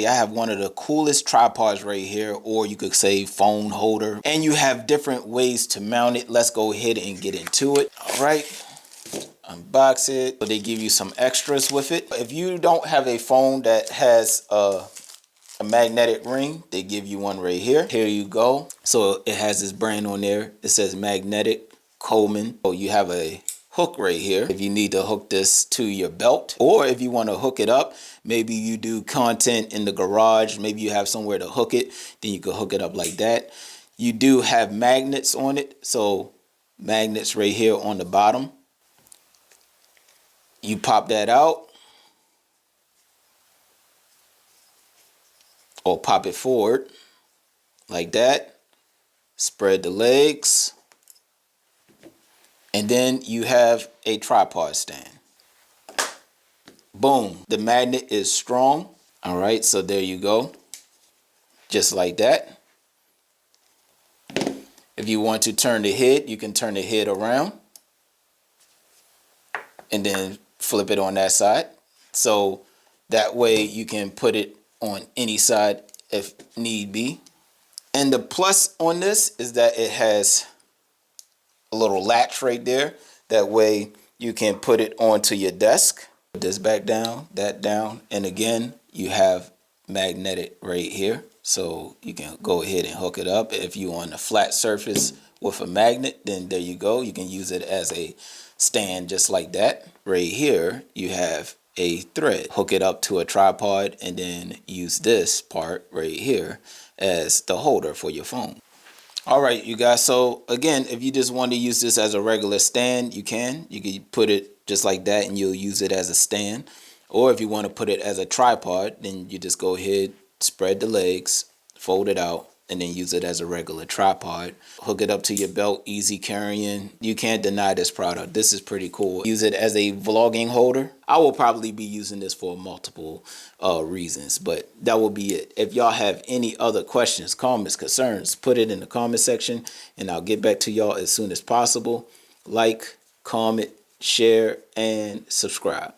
I have one of the coolest tripods right here, or you could say phone holder, and you have different ways to mount it. Let's go ahead and get into it. All right, unbox it. They give you some extras with it. If you don't have a phone that has a magnetic ring, they give you one right here. Here you go. So it has this brand on there. It says magnetic COMAN. So you have a hook right here if you need to hook this to your belt, or if you want to hook it up, maybe you do content in the garage, maybe you have somewhere to hook it, then you can hook it up like that. You do have magnets on it, so magnets right here on the bottom. You pop that out or pop it forward like that, spread the legs, and then you have a tripod stand. Boom, the magnet is strong. All right, so there you go, just like that. If you want to turn the head, you can turn the head around and then flip it on that side. So that way you can put it on any side if need be. And the plus on this is that it has a little latch right there. That way you can put it onto your desk. Put this back down, that down, and again you have magnetic right here, so you can go ahead and hook it up. If you on a flat surface with a magnet, then there you go, you can use it as a stand just like that. Right here you have a thread. Hook it up to a tripod and then use this part right here as the holder for your phone. All right, you guys, so again, if you just want to use this as a regular stand, you can put it just like that and you'll use it as a stand. Or if you want to put it as a tripod, then you just go ahead, spread the legs, fold it out, and then use it as a regular tripod. Hook it up to your belt, easy carrying. You can't deny this product. This is pretty cool. Use it as a vlogging holder. I will probably be using this for multiple reasons, but that will be it. If y'all have any other questions, comments, concerns, put it in the comment section and I'll get back to y'all as soon as possible. Like, comment, share, and subscribe.